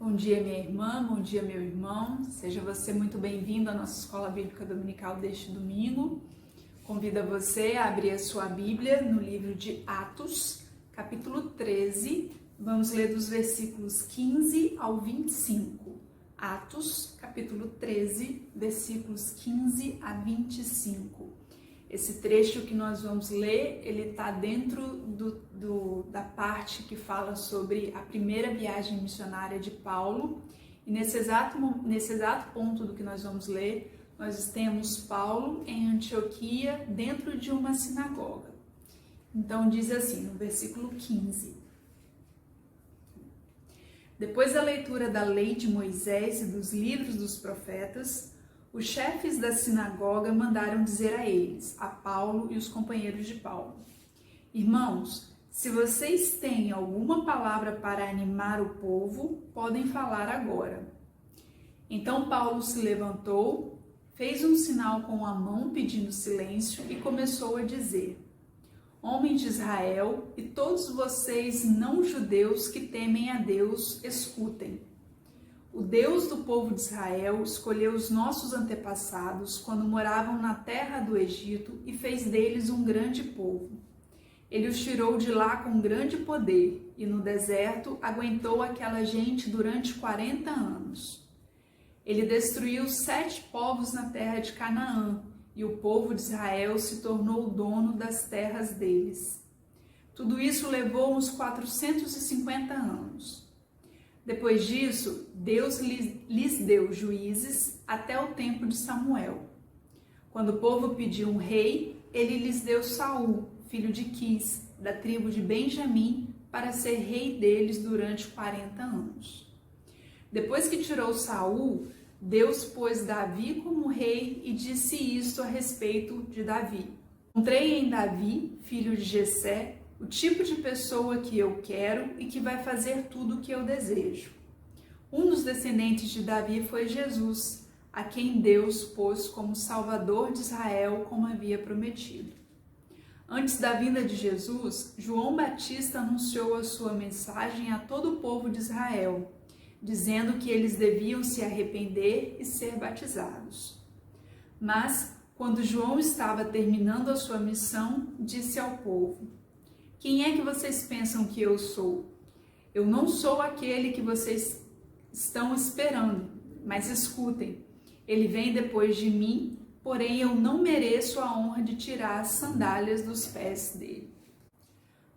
Bom dia, minha irmã, bom dia, meu irmão. Seja você muito bem-vindo à nossa Escola Bíblica Dominical deste domingo. Convido você a abrir a sua Bíblia no livro de Atos, capítulo 13. Vamos ler dos versículos 15 ao 25. Atos, capítulo 13, versículos 15 a 25. Esse trecho que nós vamos ler, ele está dentro da parte que fala sobre a primeira viagem missionária de Paulo. E nesse exato ponto do que nós vamos ler, nós temos Paulo em Antioquia, dentro de uma sinagoga. Então diz assim, no versículo 15. Depois da leitura da lei de Moisés e dos livros dos profetas, os chefes da sinagoga mandaram dizer a eles, a Paulo e os companheiros de Paulo: Irmãos, se vocês têm alguma palavra para animar o povo, podem falar agora. Então Paulo se levantou, fez um sinal com a mão pedindo silêncio e começou a dizer: Homens de Israel e todos vocês não-judeus que temem a Deus, escutem. O Deus do povo de Israel escolheu os nossos antepassados quando moravam na terra do Egito e fez deles um grande povo. Ele os tirou de lá com grande poder e no deserto aguentou aquela gente durante 40 anos. Ele destruiu 7 povos na terra de Canaã e o povo de Israel se tornou o dono das terras deles. Tudo isso levou uns 450 anos. Depois disso, Deus lhes deu juízes até o tempo de Samuel. Quando o povo pediu um rei, ele lhes deu Saul, filho de Quis, da tribo de Benjamim, para ser rei deles durante 40 anos. Depois que tirou Saul, Deus pôs Davi como rei e disse isto a respeito de Davi: Encontrei em Davi, filho de Jessé, o tipo de pessoa que eu quero e que vai fazer tudo o que eu desejo. Um dos descendentes de Davi foi Jesus, a quem Deus pôs como Salvador de Israel, como havia prometido. Antes da vinda de Jesus, João Batista anunciou a sua mensagem a todo o povo de Israel, dizendo que eles deviam se arrepender e ser batizados. Mas, quando João estava terminando a sua missão, disse ao povo: Quem é que vocês pensam que eu sou? Eu não sou aquele que vocês estão esperando, mas escutem, ele vem depois de mim, porém eu não mereço a honra de tirar as sandálias dos pés dele.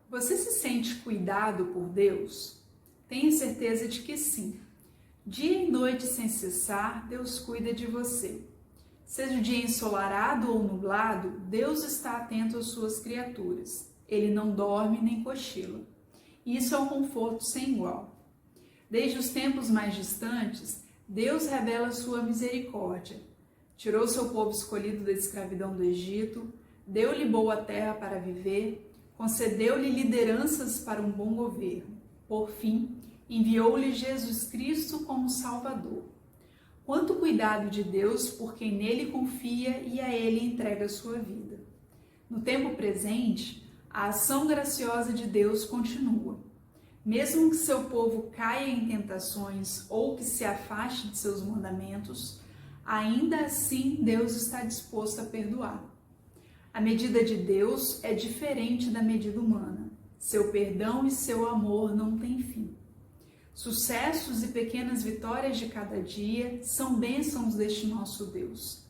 Você se sente cuidado por Deus? Tenha certeza de que sim. Dia e noite sem cessar, Deus cuida de você. Seja o dia ensolarado ou nublado, Deus está atento às suas criaturas. Ele não dorme nem cochila. Isso é um conforto sem igual. Desde os tempos mais distantes, Deus revela sua misericórdia. Tirou seu povo escolhido da escravidão do Egito, deu-lhe boa terra para viver, concedeu-lhe lideranças para um bom governo. Por fim, enviou-lhe Jesus Cristo como Salvador. Quanto cuidado de Deus por quem nele confia e a ele entrega a sua vida. No tempo presente, a ação graciosa de Deus continua. Mesmo que seu povo caia em tentações ou que se afaste de seus mandamentos, ainda assim Deus está disposto a perdoar. A medida de Deus é diferente da medida humana. Seu perdão e seu amor não têm fim. Sucessos e pequenas vitórias de cada dia são bênçãos deste nosso Deus.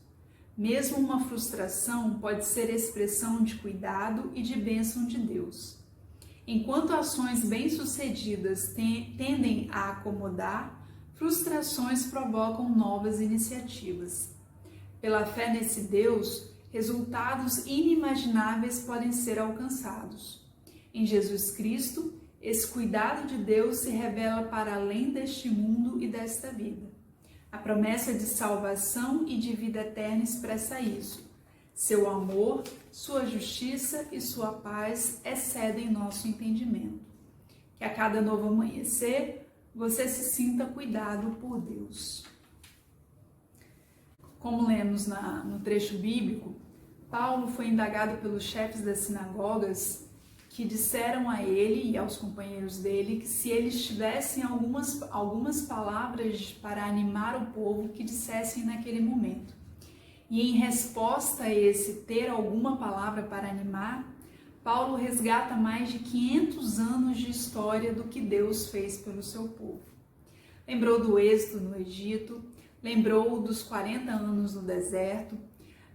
Mesmo uma frustração pode ser expressão de cuidado e de bênção de Deus. Enquanto ações bem-sucedidas tendem a acomodar, frustrações provocam novas iniciativas. Pela fé nesse Deus, resultados inimagináveis podem ser alcançados. Em Jesus Cristo, esse cuidado de Deus se revela para além deste mundo e desta vida. A promessa de salvação e de vida eterna expressa isso. Seu amor, sua justiça e sua paz excedem nosso entendimento. Que a cada novo amanhecer, você se sinta cuidado por Deus. Como lemos no trecho bíblico, Paulo foi indagado pelos chefes das sinagogas que disseram a ele e aos companheiros dele que se eles tivessem algumas palavras para animar o povo, que dissessem naquele momento. E em resposta a esse ter alguma palavra para animar, Paulo resgata mais de 500 anos de história do que Deus fez pelo seu povo. Lembrou do êxodo no Egito, lembrou dos 40 anos no deserto,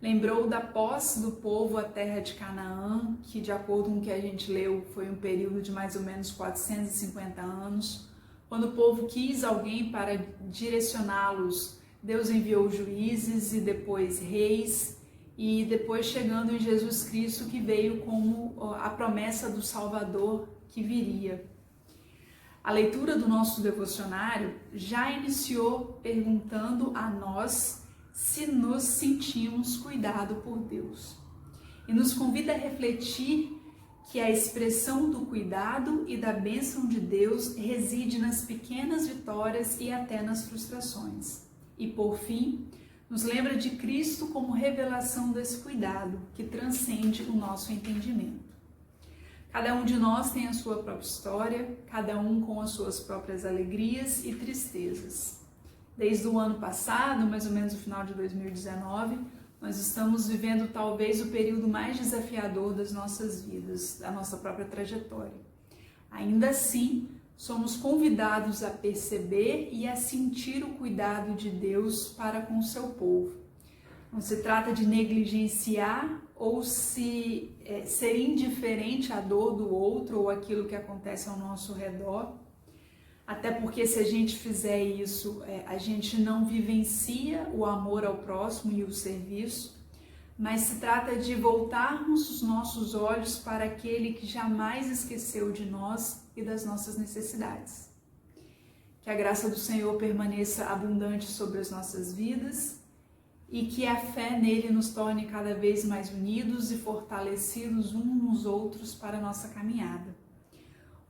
lembrou da posse do povo à terra de Canaã, que de acordo com o que a gente leu foi um período de mais ou menos 450 anos. Quando o povo quis alguém para direcioná-los, Deus enviou juízes e depois reis, e depois chegando em Jesus Cristo, que veio como a promessa do Salvador que viria. A leitura do nosso devocionário já iniciou perguntando a nós se nos sentimos cuidados por Deus. E nos convida a refletir que a expressão do cuidado e da bênção de Deus reside nas pequenas vitórias e até nas frustrações. E por fim, nos lembra de Cristo como revelação desse cuidado que transcende o nosso entendimento. Cada um de nós tem a sua própria história, cada um com as suas próprias alegrias e tristezas. Desde o ano passado, mais ou menos no final de 2019, nós estamos vivendo talvez o período mais desafiador das nossas vidas, da nossa própria trajetória. Ainda assim, somos convidados a perceber e a sentir o cuidado de Deus para com o seu povo. Não se trata de negligenciar ou ser indiferente à dor do outro ou aquilo que acontece ao nosso redor. Até porque se a gente fizer isso, a gente não vivencia o amor ao próximo e o serviço, mas se trata de voltarmos os nossos olhos para aquele que jamais esqueceu de nós e das nossas necessidades. Que a graça do Senhor permaneça abundante sobre as nossas vidas e que a fé nele nos torne cada vez mais unidos e fortalecidos uns nos outros para a nossa caminhada.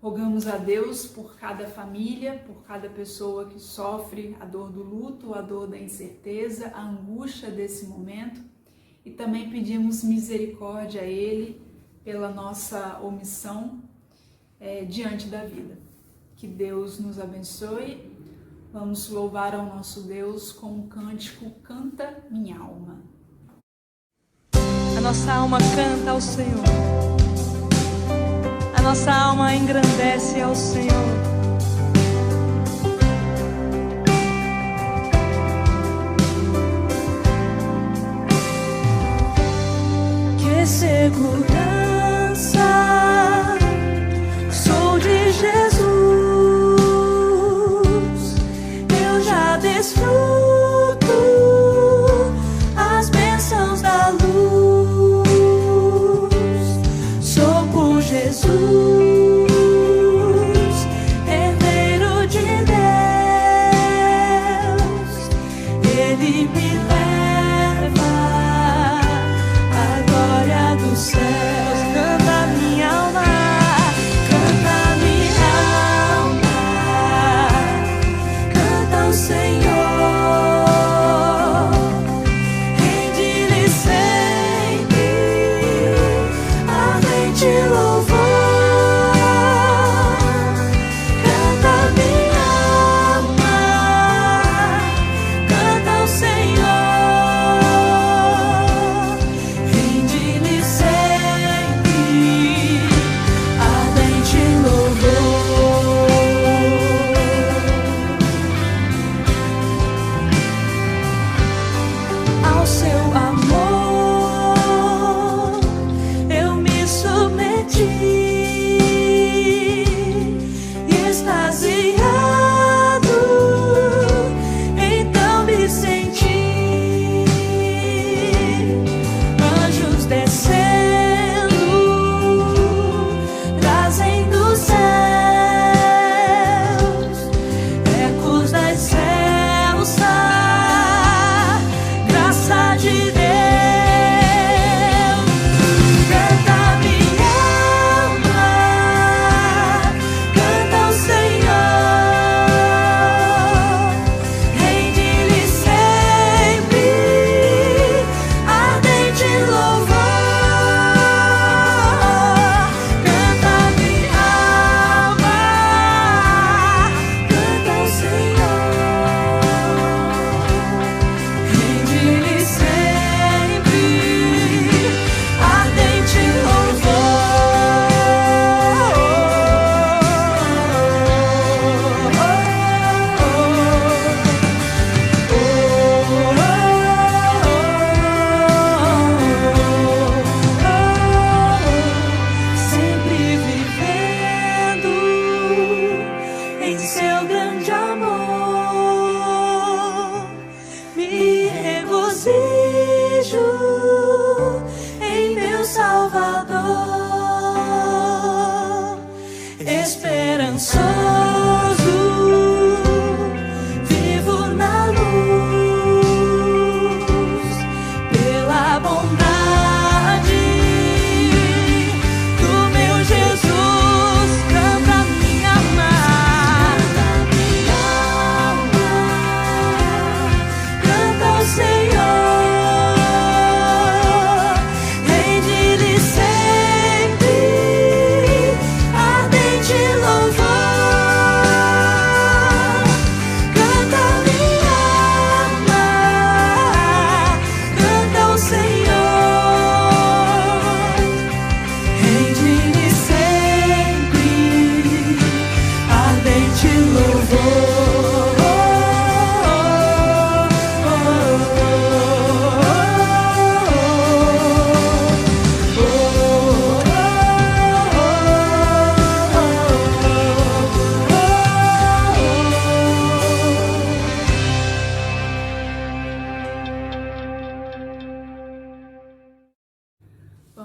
Rogamos a Deus por cada família, por cada pessoa que sofre a dor do luto, a dor da incerteza, a angústia desse momento, e também pedimos misericórdia a Ele pela nossa omissão diante da vida. Que Deus nos abençoe. Vamos louvar ao nosso Deus com o cântico Canta Minha Alma. A nossa alma canta ao Senhor. A nossa alma engrandece ao Senhor. Que segurança sou de Jesus. Eu já desfruto as bênçãos da luz. Sou por Jesus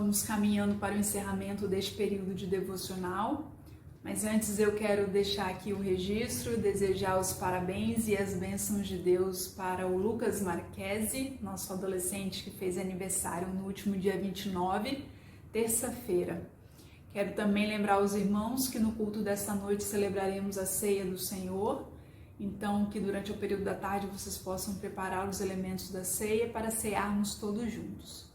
estamos caminhando para o encerramento deste período de devocional, mas antes eu quero deixar aqui o registro, desejar os parabéns e as bênçãos de Deus para o Lucas Marquesi, nosso adolescente que fez aniversário no último dia 29, terça-feira. Quero também lembrar os irmãos que no culto desta noite celebraremos a ceia do Senhor, então que durante o período da tarde vocês possam preparar os elementos da ceia para cearmos todos juntos.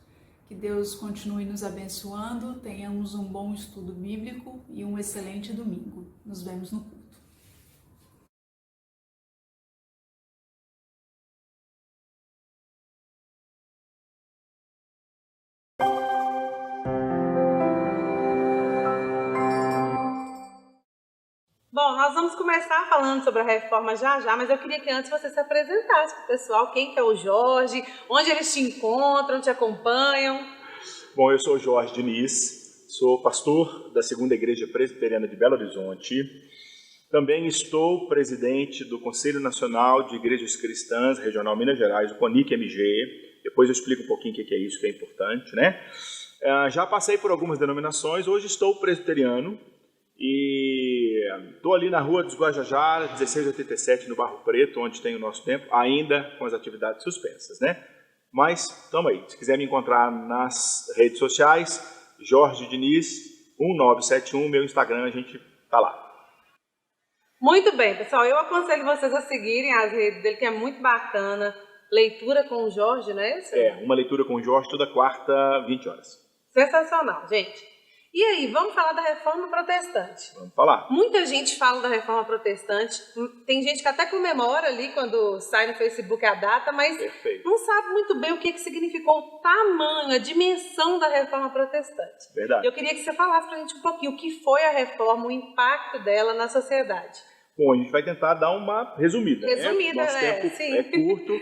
Que Deus continue nos abençoando, tenhamos um bom estudo bíblico e um excelente domingo. Nos vemos no culto. Bom, nós vamos começar falando sobre a reforma já, mas eu queria que antes você se apresentasse para o pessoal, quem que é o Jorge, onde eles te encontram, te acompanham. Bom, eu sou Jorge Diniz, sou pastor da Segunda Igreja Presbiteriana de Belo Horizonte. Também estou presidente do Conselho Nacional de Igrejas Cristãs Regional Minas Gerais, o CONIC-MG. Depois eu explico um pouquinho o que é isso, que é importante, né? Já passei por algumas denominações, hoje estou presbiteriano. E estou ali na rua dos Guajajara, 1687, no Barro Preto, onde tem o nosso templo, ainda com as atividades suspensas, né? Mas, tamo aí. Se quiser me encontrar nas redes sociais, Jorge Diniz, 1971, meu Instagram, a gente tá lá. Muito bem, pessoal. Eu aconselho vocês a seguirem as redes dele, que é muito bacana. Leitura com o Jorge, não é isso? Uma leitura com o Jorge toda quarta, 20 horas. Sensacional, gente. E aí, vamos falar da Reforma Protestante. Vamos falar. Muita gente fala da Reforma Protestante, tem gente que até comemora ali quando sai no Facebook a data, mas não sabe muito bem o que significou o tamanho, a dimensão da Reforma Protestante. Verdade. Eu queria que você falasse pra gente um pouquinho o que foi a reforma, o impacto dela na sociedade. Bom, a gente vai tentar dar uma resumida. Resumida, Nosso né? tempo Sim. é curto,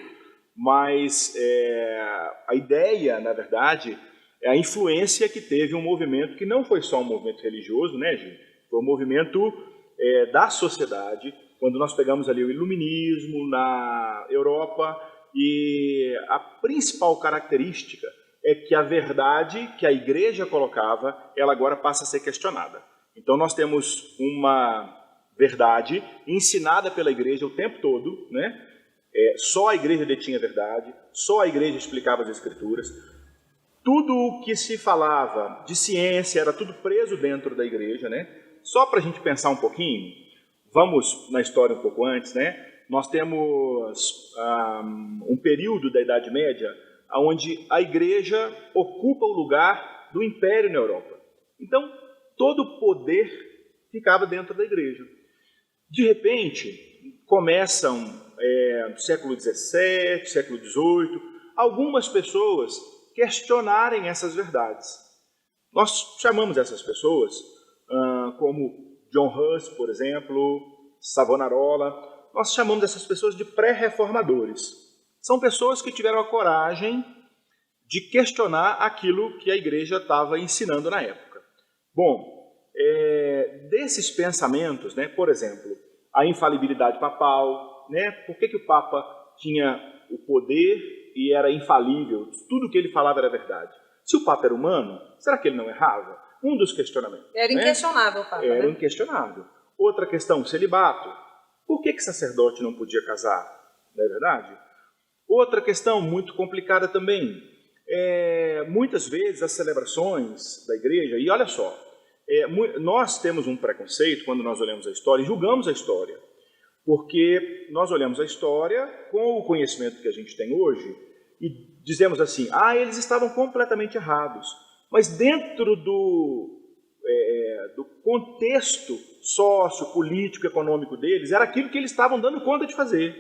mas a ideia, na verdade, é a influência que teve um movimento que não foi só um movimento religioso, né, Gil? Foi um movimento da sociedade, quando nós pegamos ali o iluminismo na Europa, e a principal característica é que a verdade que a igreja colocava, ela agora passa a ser questionada. Então nós temos uma verdade ensinada pela igreja o tempo todo, né? Só a igreja detinha a verdade, só a igreja explicava as escrituras. Tudo o que se falava de ciência era tudo preso dentro da igreja, né? Só para a gente pensar um pouquinho, vamos na história um pouco antes, né? Nós temos um período da Idade Média onde a igreja ocupa o lugar do império na Europa. Então, todo o poder ficava dentro da igreja. De repente, começam no século XVII, século XVIII, algumas pessoas questionarem essas verdades. Nós chamamos essas pessoas como John Huss, por exemplo, Savonarola, nós chamamos essas pessoas de pré-reformadores. São pessoas que tiveram a coragem de questionar aquilo que a igreja estava ensinando na época. Bom, desses pensamentos, né, por exemplo, a infalibilidade papal, né, por que o Papa tinha o poder e era infalível, tudo o que ele falava era verdade. Se o Papa era humano, será que ele não errava? Um dos questionamentos. Era inquestionável o Papa, Era né? inquestionável. Outra questão, celibato. Por que sacerdote não podia casar? Não é verdade? Outra questão muito complicada também. Muitas vezes as celebrações da igreja, e olha só, nós temos um preconceito quando nós olhamos a história e julgamos a história. Porque nós olhamos a história com o conhecimento que a gente tem hoje e dizemos assim, eles estavam completamente errados. Mas dentro do contexto sócio, político, econômico deles, era aquilo que eles estavam dando conta de fazer.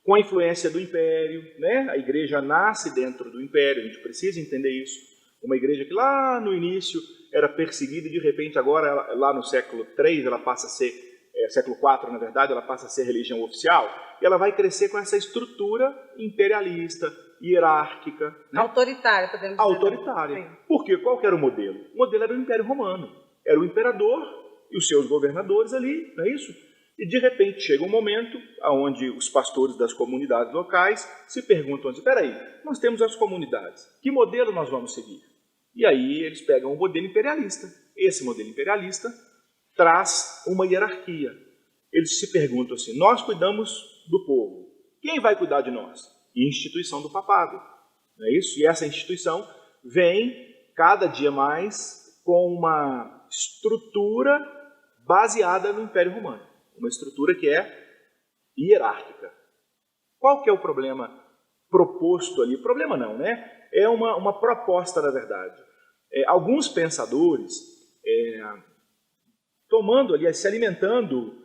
Com a influência do império, né? A igreja nasce dentro do império, a gente precisa entender isso. Uma igreja que lá no início era perseguida e de repente agora, lá no século III, ela passa a ser século IV, na verdade, ela passa a ser religião oficial, e ela vai crescer com essa estrutura imperialista, hierárquica. Né? Autoritária, podemos dizer. Autoritária. Sim. Por quê? Qual que era o modelo? O modelo era o Império Romano. Era o imperador e os seus governadores ali, não é isso? E de repente chega um momento onde os pastores das comunidades locais se perguntam assim, espera aí, nós temos as comunidades, que modelo nós vamos seguir? E aí eles pegam um modelo imperialista. Esse modelo imperialista traz uma hierarquia. Eles se perguntam assim, nós cuidamos do povo, quem vai cuidar de nós? Instituição do papado, não é isso? E essa instituição vem cada dia mais com uma estrutura baseada no Império Romano, uma estrutura que é hierárquica. Qual que é o problema proposto ali? Problema não, né? É uma proposta, na verdade. Alguns pensadores, tomando ali, se alimentando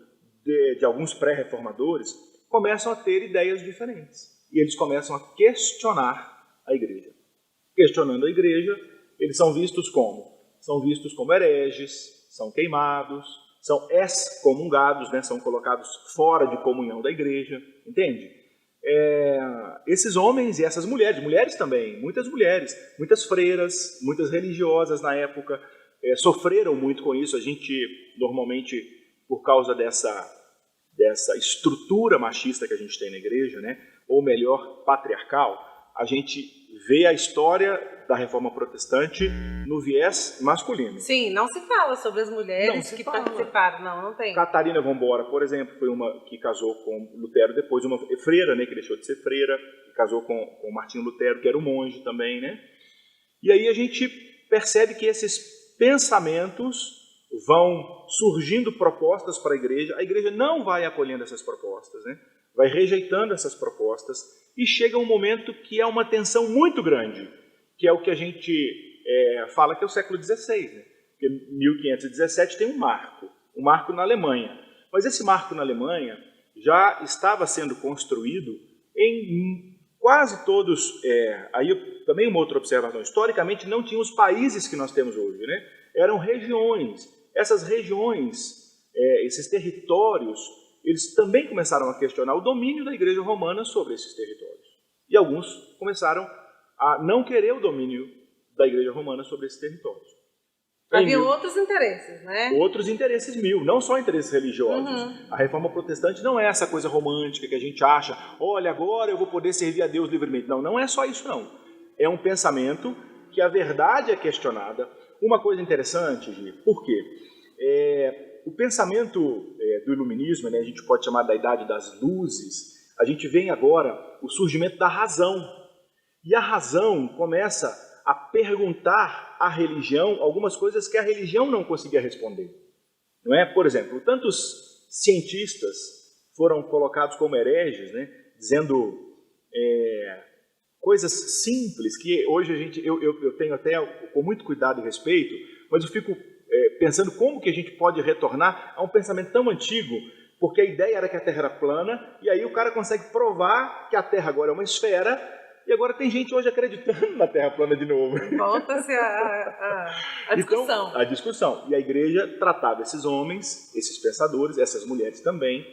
de alguns pré-reformadores, começam a ter ideias diferentes. E eles começam a questionar a igreja. Questionando a igreja, eles são vistos como? São vistos como hereges, são queimados, são excomungados, né? São colocados fora de comunhão da igreja, entende? Esses homens e essas mulheres também, muitas freiras, muitas religiosas na época, sofreram muito com isso. A gente, normalmente, por causa dessa estrutura machista que a gente tem na igreja, né? Ou melhor, patriarcal, a gente vê a história da Reforma Protestante no viés masculino. Sim, não se fala sobre as mulheres que participaram, não tem. Catarina Vambora, por exemplo, foi uma que casou com Lutero, depois uma freira, né, que deixou de ser freira, que casou com Martinho Lutero, que era um monge também, né? E aí a gente percebe que esses pensamentos vão surgindo propostas para a igreja não vai acolhendo essas propostas, né? Vai rejeitando essas propostas, e chega um momento que é uma tensão muito grande, que é o que a gente fala que é o século XVI, né? Porque 1517 tem um marco na Alemanha. Mas esse marco na Alemanha já estava sendo construído em quase todos, aí também uma outra observação, historicamente não tinha os países que nós temos hoje, né? Eram regiões. Essas regiões, esses territórios, eles também começaram a questionar o domínio da Igreja Romana sobre esses territórios. E alguns começaram a não querer o domínio da Igreja Romana sobre esses territórios. Havia outros interesses, né? Outros interesses não só interesses religiosos. A Reforma Protestante não é essa coisa romântica que a gente acha, olha, agora eu vou poder servir a Deus livremente. Não, não é só isso não. É um pensamento que a verdade é questionada. Uma coisa interessante, Gi, por quê? O pensamento do iluminismo, né, a gente pode chamar da Idade das Luzes, a gente vê agora o surgimento da razão. E a razão começa a perguntar à religião algumas coisas que a religião não conseguia responder. Não é? Por exemplo, tantos cientistas foram colocados como hereges, né, dizendo coisas simples que hoje eu tenho até com muito cuidado e respeito, mas eu fico pensando como que a gente pode retornar a um pensamento tão antigo, porque a ideia era que a Terra era plana, e aí o cara consegue provar que a Terra agora é uma esfera, e agora tem gente hoje acreditando na Terra plana de novo. Volta-se a discussão. Então, a discussão. E a igreja tratava esses homens, esses pensadores, essas mulheres também,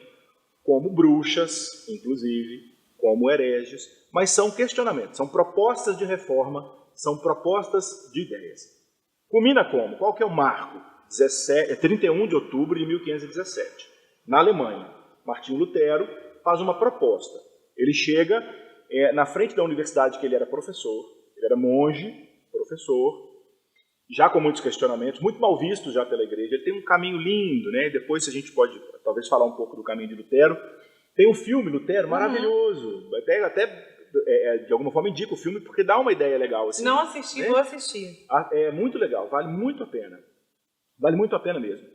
como bruxas, inclusive, como hereges, mas são questionamentos, são propostas de reforma, são propostas de ideias. Culmina como? Qual que é o marco? 31 de outubro de 1517. Na Alemanha, Martinho Lutero faz uma proposta. Ele chega na frente da universidade que ele era professor, ele era monge, professor, já com muitos questionamentos, muito mal vistos já pela igreja. Ele tem um caminho lindo, né? Depois a gente pode talvez falar um pouco do caminho de Lutero. Tem um filme, Lutero, maravilhoso. Até de alguma forma indica o filme porque dá uma ideia legal. Assim, não assisti, né? Vou assistir. É muito legal, vale muito a pena. Vale muito a pena mesmo.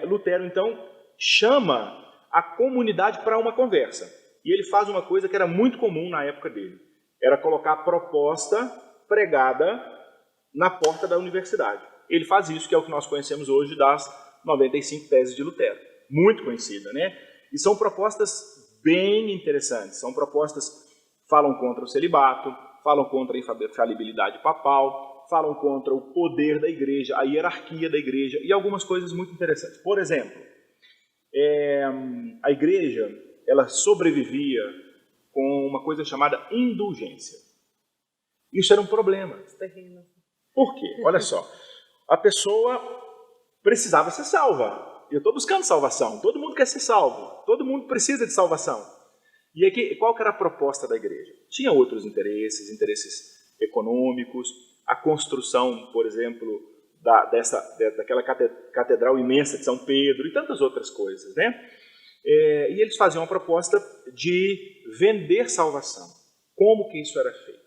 Lutero, então, chama a comunidade para uma conversa. E ele faz uma coisa que era muito comum na época dele. Era colocar a proposta pregada na porta da universidade. Ele faz isso, que é o que nós conhecemos hoje das 95 teses de Lutero. Muito conhecida, né? E são propostas bem interessantes. São propostas que falam contra o celibato, falam contra a infalibilidade papal, falam contra o poder da igreja, a hierarquia da igreja e algumas coisas muito interessantes. Por exemplo, a igreja ela sobrevivia com uma coisa chamada indulgência. Isso era um problema. Por quê? Olha só, a pessoa precisava ser salva. Eu estou buscando salvação, todo mundo quer ser salvo, todo mundo precisa de salvação. E aqui, qual que era a proposta da igreja? Tinha outros interesses econômicos, a construção, por exemplo, daquela catedral imensa de São Pedro e tantas outras coisas, né? E eles faziam uma proposta de vender salvação. Como que isso era feito?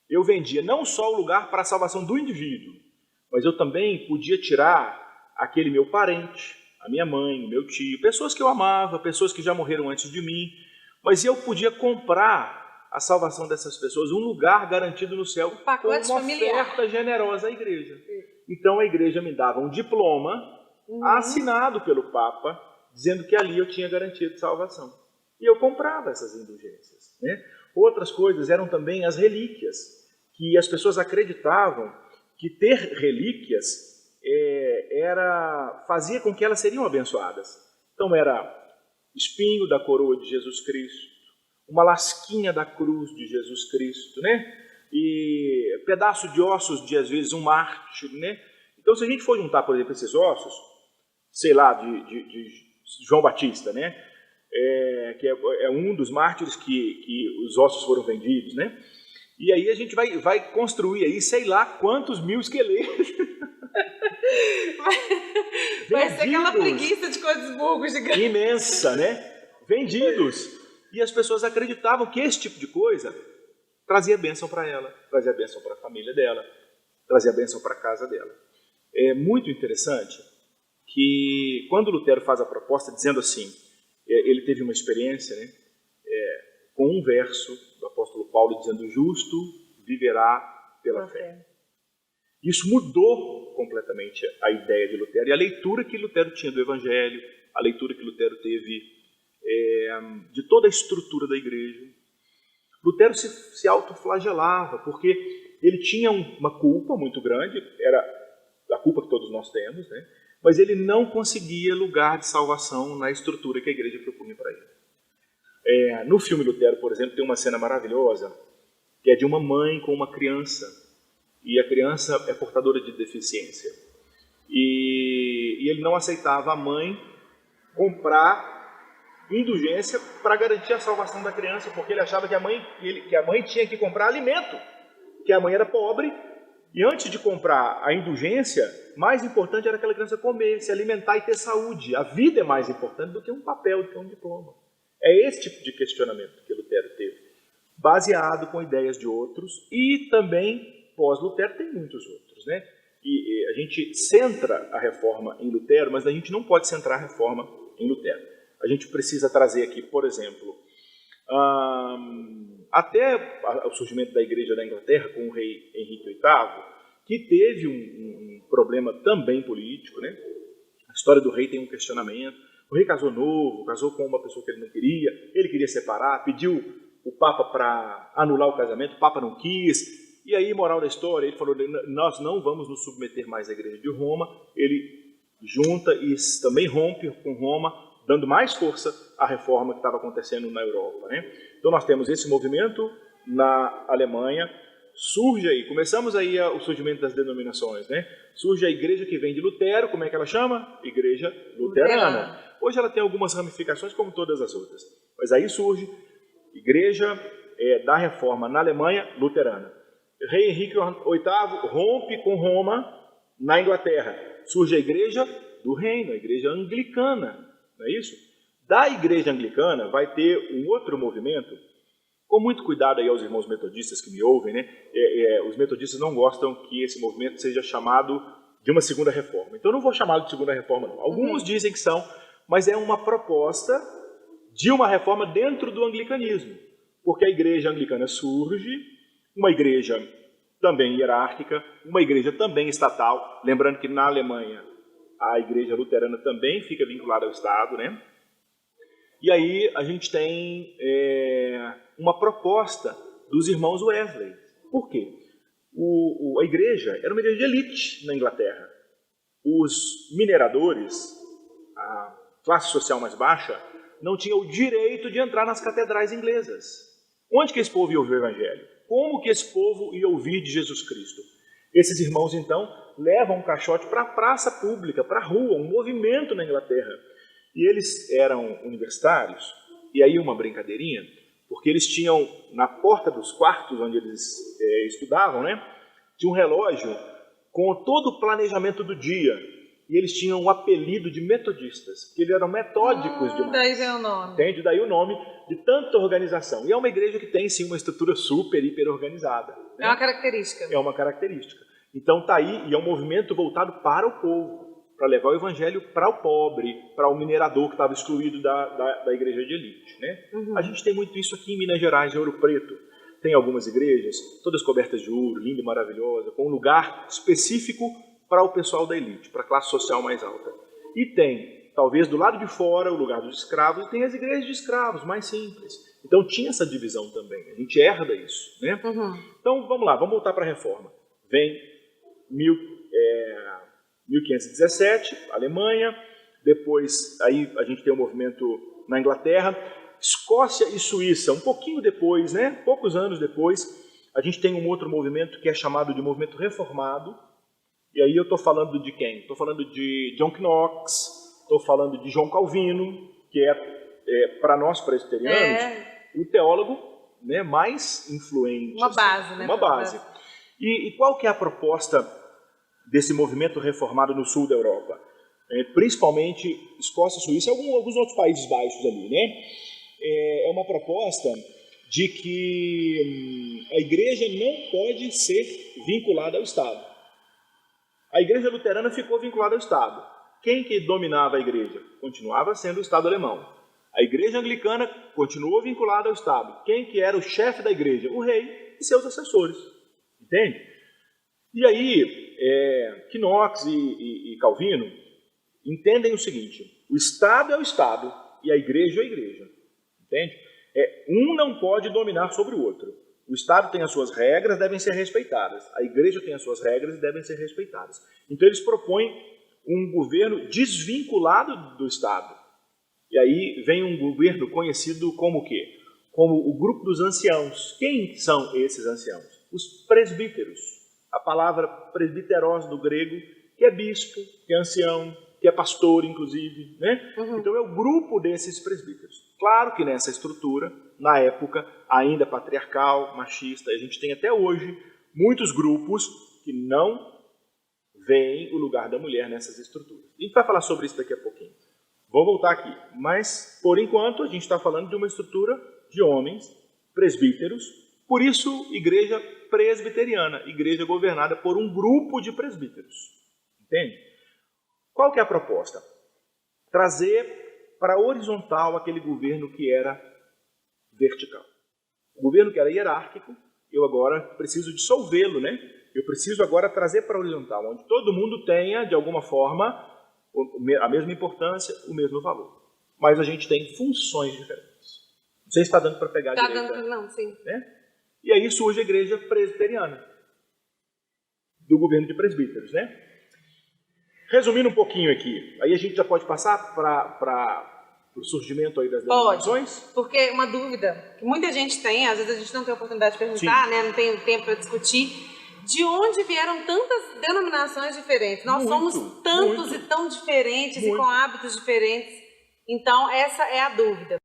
Eu vendia não só o lugar para a salvação do indivíduo, mas eu também podia tirar aquele meu parente, a minha mãe, o meu tio, pessoas que eu amava, pessoas que já morreram antes de mim, mas eu podia comprar a salvação dessas pessoas, um lugar garantido no céu, com uma oferta generosa à igreja. Então a igreja me dava um diploma assinado pelo Papa, dizendo que ali eu tinha garantia de salvação. E eu comprava essas indulgências, né? Outras coisas eram também as relíquias, que as pessoas acreditavam que ter relíquias fazia com que elas seriam abençoadas. Então era espinho da coroa de Jesus Cristo, uma lasquinha da cruz de Jesus Cristo, né? E pedaço de ossos de, às vezes, um mártir, né? Então, se a gente for juntar, por exemplo, esses ossos, sei lá, de João Batista, né? Que é um dos mártires que os ossos foram vendidos, né? E aí a gente vai construir aí, sei lá, quantos mil esqueletos. Vai ser aquela preguiça de Codesburgo gigante. Imensa, né? Vendidos. E as pessoas acreditavam que esse tipo de coisa trazia bênção para ela, trazia bênção para a família dela, trazia bênção para a casa dela. É muito interessante que quando Lutero faz a proposta dizendo assim, ele teve uma experiência, né, com um verso do apóstolo Paulo dizendo: justo viverá pela fé. Isso mudou completamente a ideia de Lutero e a leitura que Lutero tinha do Evangelho, a leitura que Lutero teve de toda a estrutura da igreja. Lutero se autoflagelava, porque ele tinha uma culpa muito grande, era a culpa que todos nós temos, né? Mas ele não conseguia lugar de salvação na estrutura que a igreja propunha para ele. No filme Lutero, por exemplo, tem uma cena maravilhosa, que é de uma mãe com uma criança, e a criança é portadora de deficiência. E ele não aceitava a mãe comprar indulgência para garantir a salvação da criança, porque ele achava que a mãe tinha que comprar alimento, que a mãe era pobre, e antes de comprar a indulgência, mais importante era aquela criança comer, se alimentar e ter saúde. A vida é mais importante do que um papel, do que um diploma. É esse tipo de questionamento que Lutero teve, baseado com ideias de outros, e também, pós-Lutero, tem muitos outros, né? E a gente centra a reforma em Lutero, mas a gente não pode centrar a reforma em Lutero. A gente precisa trazer aqui, por exemplo, até o surgimento da Igreja da Inglaterra com o rei Henrique VIII, que teve um problema também político, né? A história do rei tem um questionamento. O rei casou novo, casou com uma pessoa que ele queria separar, pediu o Papa para anular o casamento, o Papa não quis. E aí, moral da história, ele falou: nós não vamos nos submeter mais à Igreja de Roma. Ele junta e também rompe com Roma, dando mais força à reforma que estava acontecendo na Europa, né? Então nós temos esse movimento na Alemanha, surge aí, começamos aí o surgimento das denominações, né? Surge a igreja que vem de Lutero, como é que ela chama? Igreja Luterana. Hoje ela tem algumas ramificações como todas as outras, mas aí surge Igreja da Reforma na Alemanha, luterana. Rei Henrique VIII rompe com Roma na Inglaterra, surge a Igreja do Reino, a Igreja Anglicana. Não é isso? Da Igreja Anglicana vai ter um outro movimento, com muito cuidado aí aos irmãos metodistas que me ouvem, né? Os metodistas não gostam que esse movimento seja chamado de uma segunda reforma. Então eu não vou chamá-lo de segunda reforma, não. Alguns dizem que são, mas é uma proposta de uma reforma dentro do anglicanismo, porque a Igreja Anglicana surge, uma igreja também hierárquica, uma igreja também estatal, lembrando que na Alemanha a Igreja Luterana também fica vinculada ao Estado, né? E aí a gente tem uma proposta dos irmãos Wesley. Por quê? A igreja era uma igreja de elite na Inglaterra. Os mineradores, a classe social mais baixa, não tinham o direito de entrar nas catedrais inglesas. Onde que esse povo ia ouvir o Evangelho? Como que esse povo ia ouvir de Jesus Cristo? Esses irmãos, então, levam um caixote para a praça pública, para a rua, um movimento na Inglaterra. E eles eram universitários, e aí uma brincadeirinha, porque eles tinham, na porta dos quartos onde eles estudavam, né, Tinha um relógio com todo o planejamento do dia. E eles tinham o apelido de metodistas, porque eles eram metódicos demais. Daí vem o nome. Entende? Daí o nome de tanta organização. E é uma igreja que tem, sim, uma estrutura super, hiper organizada. Né? É uma característica. É uma característica. Então tá aí, e é um movimento voltado para o povo, para levar o evangelho para o pobre, para o minerador que estava excluído da igreja de elite. Né? A gente tem muito isso aqui em Minas Gerais, em Ouro Preto. Tem algumas igrejas, todas cobertas de ouro, linda e maravilhosa, com um lugar específico para o pessoal da elite, para a classe social mais alta. E tem, talvez do lado de fora, o lugar dos escravos, e tem as igrejas de escravos, mais simples. Então tinha essa divisão também, a gente herda isso. Né? Então vamos lá, vamos voltar para a reforma. Vem 1517, Alemanha, depois aí a gente tem um movimento na Inglaterra, Escócia e Suíça, um pouquinho depois, né? Poucos anos depois, a gente tem um outro movimento que é chamado de movimento reformado. E aí eu estou falando de quem? Estou falando de John Knox, estou falando de João Calvino, que para nós presbiterianos, o teólogo, né, mais influente. Uma base, né? Uma base. E qual que é a proposta desse movimento reformado no sul da Europa? Principalmente Escócia, Suíça e alguns outros países baixos ali, né? É uma proposta de que a igreja não pode ser vinculada ao Estado. A igreja luterana ficou vinculada ao Estado. Quem que dominava a igreja? Continuava sendo o Estado alemão. A igreja anglicana continuou vinculada ao Estado. Quem que era o chefe da igreja? O rei e seus assessores. Entende? E aí, Knox e Calvino entendem o seguinte: o Estado é o Estado e a igreja é a igreja. Entende? Um não pode dominar sobre o outro. O Estado tem as suas regras, devem ser respeitadas. A igreja tem as suas regras e devem ser respeitadas. Então eles propõem um governo desvinculado do Estado. E aí vem um governo conhecido como o quê? Como o grupo dos anciãos. Quem são esses anciãos? Os presbíteros. A palavra presbiteros do grego, que é bispo, que é ancião, que é pastor, inclusive. Né? Então é o grupo desses presbíteros. Claro que nessa estrutura, na época, ainda patriarcal, machista, a gente tem até hoje muitos grupos que não veem o lugar da mulher nessas estruturas. A gente vai falar sobre isso daqui a pouquinho. Vou voltar aqui. Mas, por enquanto, a gente está falando de uma estrutura de homens, presbíteros, por isso, igreja presbiteriana, igreja governada por um grupo de presbíteros. Entende? Qual que é a proposta? Trazer para horizontal aquele governo que era vertical. O governo que era hierárquico, eu agora preciso dissolvê-lo, né? Eu preciso agora trazer para horizontal, onde todo mundo tenha, de alguma forma, a mesma importância, o mesmo valor. Mas a gente tem funções diferentes. Não sei se está dando para pegar direito. Está dando, não, sim. Né? E aí surge a igreja presbiteriana, do governo de presbíteros, né? Resumindo um pouquinho aqui, aí a gente já pode passar para o surgimento aí das denominações? Pode, porque uma dúvida que muita gente tem, às vezes a gente não tem a oportunidade de perguntar, né, não tem tempo para discutir, de onde vieram tantas denominações diferentes? Nós somos tantos e tão diferentes e com hábitos diferentes, então essa é a dúvida.